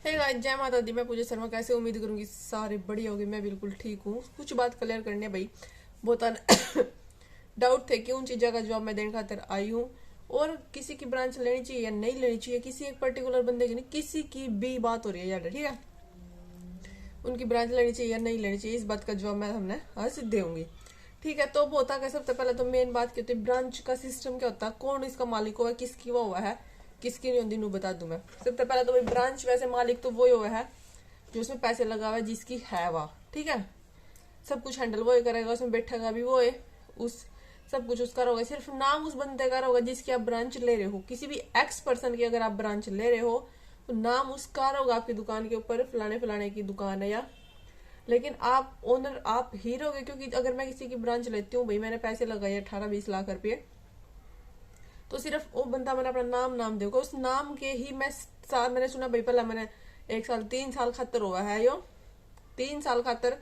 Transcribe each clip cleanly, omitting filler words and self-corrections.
Hey guys, जय माता दी। मैं पूजा शर्मा। कैसे उम्मीद करूंगी सारे बढ़िया होगी। मैं बिल्कुल ठीक हूँ। कुछ बात क्लियर करनी है भाई। बहुत डाउट थे कि उन चीजों का जवाब मैं देने खातिर आई हूँ। और किसी की ब्रांच लेनी चाहिए या नहीं लेनी चाहिए, किसी एक पर्टिकुलर बंदे की नहीं, किसी की भी बात हो रही है यार, ठीक है। उनकी ब्रांच लेनी चाहिए या नहीं लेनी चाहिए, इस बात का जवाब मैं हमने आज दूंगी। ठीक है। तो वो होता है, सबसे पहले तो मेन बात क्या होती है, ब्रांच का सिस्टम क्या होता है, कौन इसका मालिक हुआ है, किसकी वो हुआ है, किसकी नहीं होती, नू बता दूं मैं। सबसे पहले तो भाई ब्रांच वैसे मालिक तो वही हुआ है जो उसमें पैसे लगा हुआ है, जिसकी है वह, ठीक है। सब कुछ हैंडल वो ही करेगा, उसमें बैठेगा भी वो है, उस सब कुछ उसका होगा। सिर्फ नाम उस बंदे का होगा जिसकी आप ब्रांच ले रहे हो। किसी भी एक्स पर्सन की अगर आप ब्रांच ले रहे हो तो नाम उसका होगा आपकी दुकान के ऊपर, फलाने फलाने की दुकान है या। लेकिन आप ओनर आप ही रहोगे, क्योंकि अगर मैं किसी की ब्रांच लेती हूँ भाई, मैंने पैसे लगाए 18-20 लाख रुपए, तो सिर्फ वो बंदा मैंने अपना नाम देगा, उस नाम के ही मैंने सुना भाई, पहला मैंने 1 साल 3 साल खातर हुआ है यो, 3 साल खातर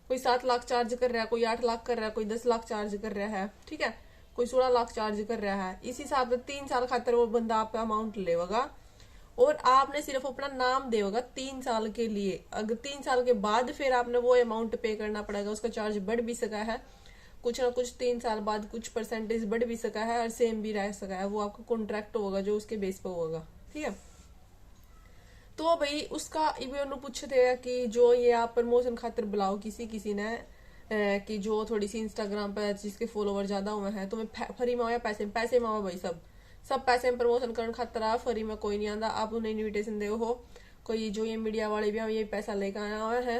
कोई 7 लाख चार्ज कर रहा है, कोई 8 लाख कर रहा है, कोई 10 लाख चार्ज कर रहा है, ठीक है, कोई 16 लाख चार्ज कर रहा है। इस हिसाब से 3 साल खातर वो बंदा आप अमाउंट लेगा और आपने सिर्फ अपना नाम देगा 3 साल के लिए। अगर 3 साल के बाद फिर आपने वो अमाउंट पे करना पड़ेगा, उसका चार्ज बढ़ भी सका है कुछ ना कुछ, 3 साल बाद कुछ परसेंटेज बढ़ भी सका है और सेम भी रह सका है। वो आपका कॉन्ट्रैक्ट होगा जो उसके बेस पे होगा, ठीक है। तो भाई उसका इवन पूछते हैं कि जो ये आप प्रमोशन खातिर बुलाओ किसी ने कि जो थोड़ी सी इंस्टाग्राम पे जिसके फॉलोवर ज्यादा हुए हैं, तुम्हें फ्री में हो या पैसे में हो भाई, सब पैसे में प्रमोशन करने खातर आ, फ्री में कोई नहीं आंदा। आप उन्हें इन्विटेशन दे हो, कोई जो ये मीडिया वाले भी हैं ये पैसा लेकर आया हुआ है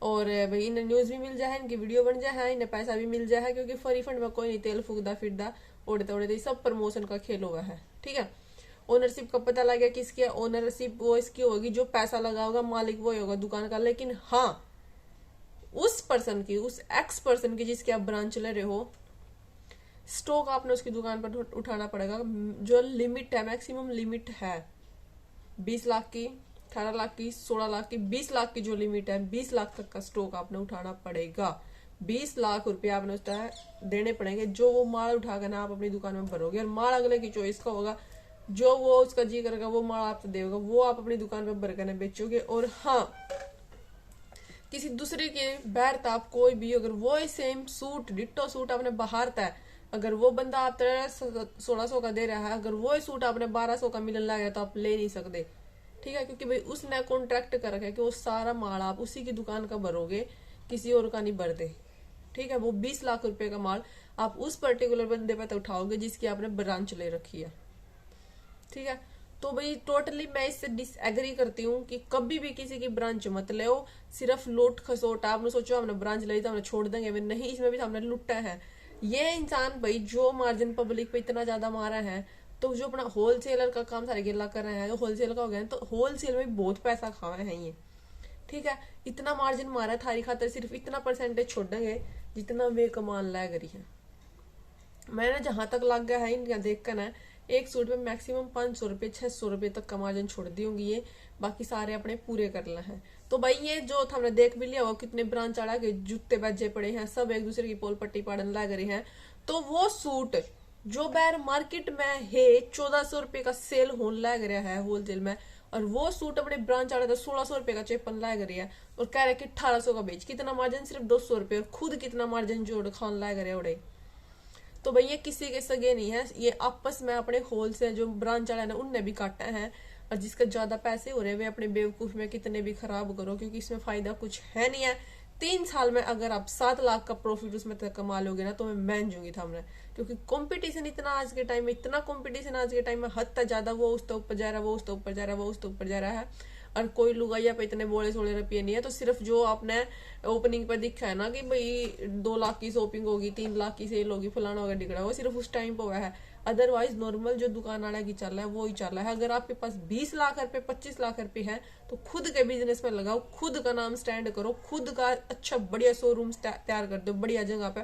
और भाई इन्हें न्यूज भी मिल जाए, इनकी वीडियो बन जाए, इन्हें पैसा भी मिल जाए, क्योंकि फ्री फंड में कोई नहीं तेल फूकदा फिरदा उड़ते उड़ते, सब प्रमोशन का खेल हुआ है, ठीक है। ओनरशिप का पता लग गया किसकी है, ओनरशिप वो इसकी होगी जो पैसा लगा होगा, मालिक वो होगा दुकान का। लेकिन हाँ, उस पर्सन की, उस एक्स पर्सन की जिसकी आप ब्रांच ले रहे हो, स्टॉक आपने उसकी दुकान पर उठाना पड़ेगा। जो लिमिट है, मैक्सिमम लिमिट है 20 लाख की, 18 लाख की, 16 लाख की, 20 लाख की जो लिमिट है, 20 लाख तक का स्टॉक आपने उठाना पड़ेगा। 20 लाख रुपए आपने उस देने पड़ेंगे, जो वो माल उठाकर ना आप अपनी दुकान में भरोगे। और माल अगले की चॉइस का होगा, जो वो उसका जी करेगा वो माल आपसे देगा, वो आप अपनी दुकान पर भर कर बेचोगे। और हाँ, किसी दूसरे के बैरता आप कोई भी, अगर वो सेम सूट डिट्टो सूट आपने बाहर था, अगर वो बंदा आप 1600 का दे रहा है, अगर वो सूट आपने 1200 का मिलने लगा तो आप ले नहीं सकते, ठीक है। क्योंकि भाई उसने कॉन्ट्रैक्ट कर रखा है कि वो सारा माल आप उसी की दुकान का भरोगे, किसी और का नहीं भरते, ठीक है। वो 20 लाख रुपए का माल आप उस पर्टिकुलर बंदे पे तो उठाओगे जिसकी आपने ब्रांच ले रखी है, ठीक है। तो भाई टोटली मैं इससे डिसएग्री करती हूँ कि कभी भी किसी की ब्रांच मत ले। सिर्फ लूट खसोट, आपने सोचो हमने ब्रांच ली तो हमने छोड़ देंगे, नहीं, इसमें भी हमने लुटा है। ये इंसान भाई जो मार्जिन पब्लिक पे इतना ज्यादा मारा है, तो जो अपना होलसेलर का काम सारे गिला कर रहे हैं, जो होलसेल का हो गया, तो होलसेल में बहुत पैसा खाए हैं ये, ठीक है। इतना मार्जिन मारा है थारी खातर, सिर्फ इतना परसेंटेज छोड़ेंगे जितना वे कमान लाया करी है। मैंने जहां तक लग गया है इनका देख कर ना, एक सूट पे मैक्सिमम 500 रुपए 600 रुपए तक का मार्जिन छोड़ दी होंगी ये, बाकी सारे अपने पूरे करना है। तो भाई ये जो हमने देख भी लिया वो कितने ब्रांच आड़ा के जूते बजे पड़े हैं, सब एक दूसरे की पोल पट्टी पाड़न लग रही हैं। तो वो सूट जो बैर मार्केट में है 1400 रुपए का सेल होने लग रहा है होलसेल में, और वो सूट अपने ब्रांच आड़ा था 1600 रुपए का चेपन लग रही है और कह रहे कि 1800 का बेच, कितना मार्जिन, सिर्फ 200 रुपए, और खुद कितना मार्जिन जोड़ खान लग रहे उड़े। तो भाई ये किसी के सगे नहीं है, ये आपस में अपने होलसेल जो ब्रांच वाले ना उनने भी काटा है, और जिसका ज्यादा पैसे हो रहे हैं वे अपने बेवकूफ में कितने भी खराब करो, क्योंकि इसमें फायदा कुछ है नहीं है। 3 साल में अगर आप 7 लाख का प्रॉफिट उसमें तक कमा लोगे ना, तो मैं मान जूंगी हमने, क्योंकि कंपटीशन इतना आज के टाइम में, इतना कंपटीशन आज के टाइम में हद तक ज्यादा, वो उस तो ऊपर जा रहा है, वो उस तो ऊपर जा रहा है, वो उस तो ऊपर जा रहा है। और कोई लुगाइया पे इतने बोले 16 रुपये नहीं है। तो सिर्फ जो आपने ओपनिंग पे दिखा है ना कि भाई 2 लाख की शॉपिंग होगी, 3 लाख की सेल होगी, फलाना होगा डिगड़ा, वो सिर्फ उस टाइम पे हुआ है। अदरवाइज नॉर्मल जो दुकान वाला की चल रहा है वो ही चल रहा है। अगर आपके पास 20 लाख रुपए 25 लाख रुपए है तो खुद के बिजनेस में लगाओ, खुद का नाम स्टैंड करो, खुद का अच्छा बढ़िया शोरूम तैयार कर दो बढ़िया जगह पे,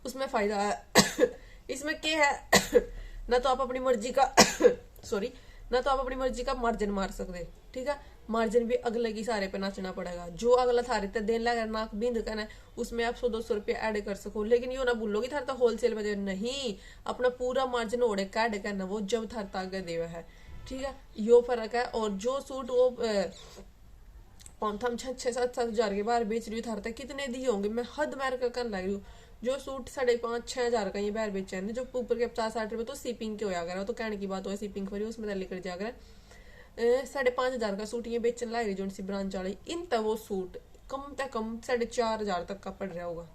उसमें फायदा है। इसमें क्या है ना तो आप अपनी मर्जी का सॉरी, ना तो आप अपनी मर्जी का मार्जिन मार सकते, ठीक है। मार्जिन भी अगले की सारे पे नाचना पड़ेगा, जो अगला थारे तक देन लगा नाक बिंद करना है उसमें आप 100-200 रुपये ऐड कर सको। लेकिन यो ना भूलो कि थार तो होलसेल में दे, नहीं, अपना पूरा मार्जिन ओढ़े कैड करना वो जब थार आगे देवा है, ठीक है, यो फर्क है। और जो सूट वो हम 6-7 हजार के बाहर बेच रही हूँ, थार तक कितने दिए होंगे, मैं हद मार कर कर लग रही हूँ। जो सूट 5,500-6,000 का ये बाहर बेचा है, जो ऊपर के 50-60 रुपए तो सीपिंग के होया अगर तो कहने की बात हो, सीपिंग करी उसमें लेकर जाकर 5,500 का सूट ये बेचने लग रही जो सी ब्रांच वाली, इन तक वो सूट कम से कम 4,500 तक का पड़ रहा होगा।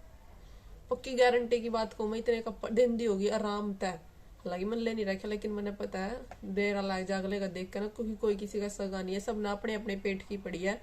पक्की गारंटी की बात को मैं इतने का दिन दी होगी आराम तय। हालांकि मन ले नहीं रखा, लेकिन मैंने पता है देर लाग जागले का देख कर ना, क्योंकि कोई किसी का सगा नहीं है, सब ना अपने अपने पेट की पड़ी है।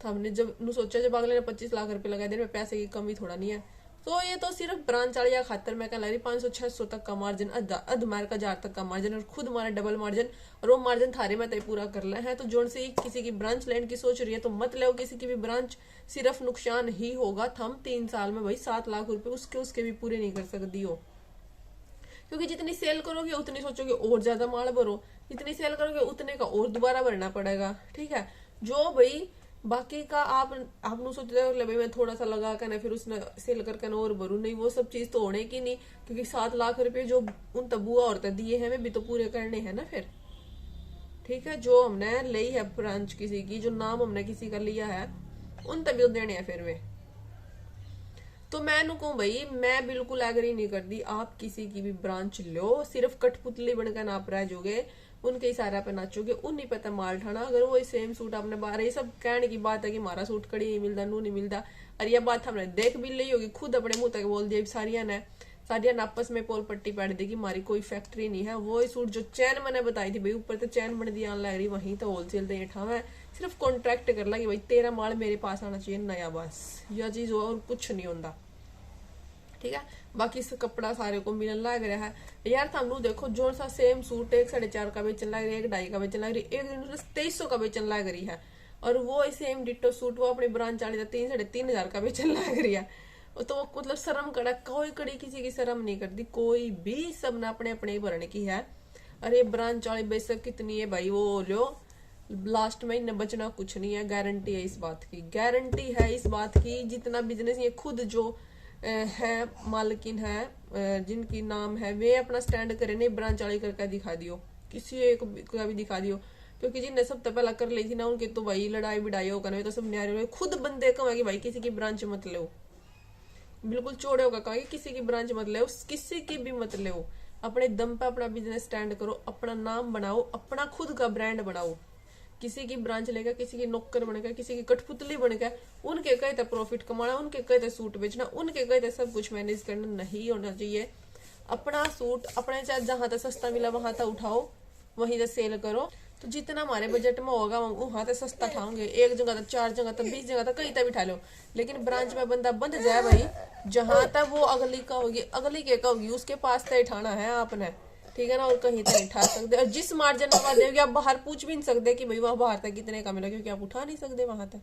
तो हमने जब सोचा जब अगले ने 25 लाख रुपए लगा दे, पैसे की कमी थोड़ा नहीं है। तो ये तो सिर्फ ब्रांच वाली खातर मैं कह रही 500-600 तक का मार्जिन, अध मार का 1000 तक का मार्जिन, और खुद मारा डबल मार्जिन, और वो मार्जिन थारे में तय पूरा कर ले है। तो जोन से किसी की ब्रांच लेने की सोच रही है तो मत ले किसी की भी ब्रांच, सिर्फ नुकसान ही होगा। हम 3 साल में भाई 7 लाख रुपए उसके भी पूरे नहीं कर सकती हो, क्योंकि जितनी सेल करोगे उतनी सोचोगे और ज्यादा माल भरो, जितनी सेल करोगे उतने का और दोबारा भरना पड़ेगा। ठीक है, जो भाई बाकी का आप सोचते हो भाई मैं थोड़ा सा लगा कर ना फिर उसने सेल करके और भरू, नहीं वो सब चीज तो होने की नहीं, क्योंकि 7 लाख रुपए जो उन तबुआ औरतें दिए हैं वे भी तो पूरे करने हैं ना फिर। ठीक है, जो हमने ली है ब्रांच किसी की, जो नाम हमने किसी का लिया है, उन तभी देने हैं फिर वे। तो मैं कहूँ भाई मैं बिल्कुल एग्री नहीं करती आप किसी की भी ब्रांच लो, सिर्फ कठपुतली बनकर नाप रह जोगे, उनके इशारा पे नाचोगे, उन नहीं पता माल ठाना। अगर वो सेम सूट आपने बाहर, ये सब कहने की बात है कि हमारा सूट कड़ी नहीं मिलता, नू नहीं मिलता, और ये बात हमने देख भी ली होगी, खुद अपने मुंह तक बोल दिया सारिया ने आपस में पोल पट्टी पैट देगी, हमारी कोई फैक्ट्री नहीं है। वो सूट जो चैन मैंने बताई थी भाई, ऊपर तो चैन बन दी आने लग रही, वहीं तो होलसेल ये ठाव है, सिर्फ कॉन्ट्रैक्ट कर ला कि भाई तेरा माल मेरे पास आना चाहिए नया, बस यह चीज और कुछ नहीं होता। ठीक है, बाकी इस कपड़ा सारे को मिलने लग रहा है यार। थानू देखो जो सा सेम सूट एक 4.5 का बेचन लग रही है, एक 2.5 का बेचन लग रही है, एक 2300 का बेचन लग रही है, और वो सेम डिटो सूट वो अपनी ब्रांच वाली 3-3.5 का बेचन लग रही है। तो मतलब शर्म कड़ा, कोई कड़ी किसी की शर्म नहीं करती कोई भी, सब ने अपने अपने भरने की है। अरे ब्रांच वाली बेशक कितनी है भाई, वो लो लास्ट में इन्हें बचना कुछ नहीं है, गारंटी है इस बात की, गारंटी है इस बात की। जितना बिजनेस ये खुद जो है मालकिन है जिनकी नाम है, वे अपना स्टैंड करे, नहीं ब्रांच वाली करके दिखा दियो, किसी एक का भी दिखा दियो, क्योंकि जिनने सब तो पहला कर ली थी ना उनके तो भाई लड़ाई बिड़ाई होकर तो सब न्यारे हुए। खुद बंदे कहेंगे भाई किसी की ब्रांच मत लो, बिल्कुल चोड़े होगा कहेंगे किसी की ब्रांच मत लो, किसी की भी मत लो, अपने दम पे अपना बिजनेस स्टैंड करो, अपना नाम बनाओ, अपना खुद का ब्रांड बनाओ। किसी की ब्रांच लेकर, किसी की नौकर बनकर, किसी की कठपुतली बनकर, उनके कहते प्रॉफिट कमाना, उनके कहते सूट बेचना, उनके कहते सब कुछ मैनेज करना नहीं होना चाहिए। अपना सूट अपने चाहे जहां तक सस्ता मिला वहां तक उठाओ, वहीं तक सेल करो। तो जितना हमारे बजट में होगा वहां तक सस्ता ठाओगे, एक जगह तक 4 जगह तक 20 जगह तक कहीं तक बिठा लो, लेकिन ब्रांच में बंदा बंद जाए भाई, जहां तक वो अगली का होगी, अगली के का होगी, उसके पास तय ठाना है आपने। ठीक है ना, और कहीं तक नहीं उठा सकते, और जिस मार्जिन में देगी आप बाहर पूछ भी नहीं सकते कि भाई वहां बाहर तक कितने का मिला, क्योंकि आप उठा नहीं सकते वहां तक।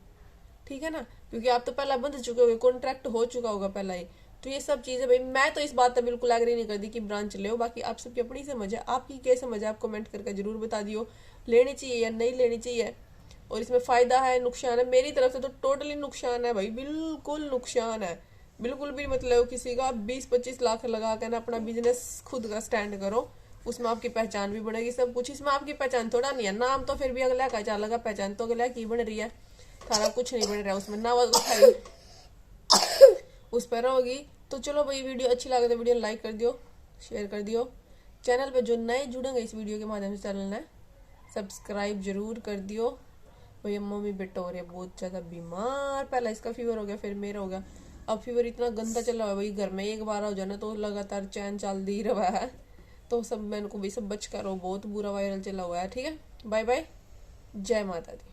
ठीक है ना, क्योंकि आप तो पहला बंद चुके होगे, कॉन्ट्रैक्ट हो चुका होगा पहला ही। तो ये सब चीजें भाई मैं तो इस बात पर बिल्कुल एग्री नहीं करती कि ब्रांच ले। बाकी आप सबकी अपनी समझ है, आपकी क्या समझ है आप कमेंट करके जरूर बता दियो, लेनी चाहिए या नहीं लेनी चाहिए, और इसमें फायदा है नुकसान है। मेरी तरफ से तो टोटली नुकसान है भाई, बिल्कुल नुकसान है, बिल्कुल भी मतलब किसी का 20-25 लाख लगा कर ना अपना बिजनेस खुद का स्टैंड करो, उसमें आपकी पहचान भी बनेगी, सब कुछ। इसमें आपकी पहचान थोड़ा नहीं है, नाम तो फिर भी अगला का चलेगा, पहचान तो अगला की बन रही है, थारा कुछ नहीं बन रहा उसमें ना उस पर होगी। तो चलो भाई वीडियो अच्छी लगे तो वीडियो लाइक कर दियो, शेयर कर दियो, चैनल पे जो नए जुड़ेंगे इस वीडियो के माध्यम से चैनल ने सब्सक्राइब जरूर कर दियो। भैया मम्मी बेटा हो रही है बहुत ज्यादा बीमार, पहला इसका फीवर हो गया फिर मेरा हो गया, अब फीवर इतना गंदा चला हुआ है भाई, घर में एक बार हो जाना तो लगातार चैन चल दी रहा है। तो सब मैंने को भी सब बच कर, बहुत बुरा वायरल चला हुआ है। ठीक है, बाय बाय, जय माता दी।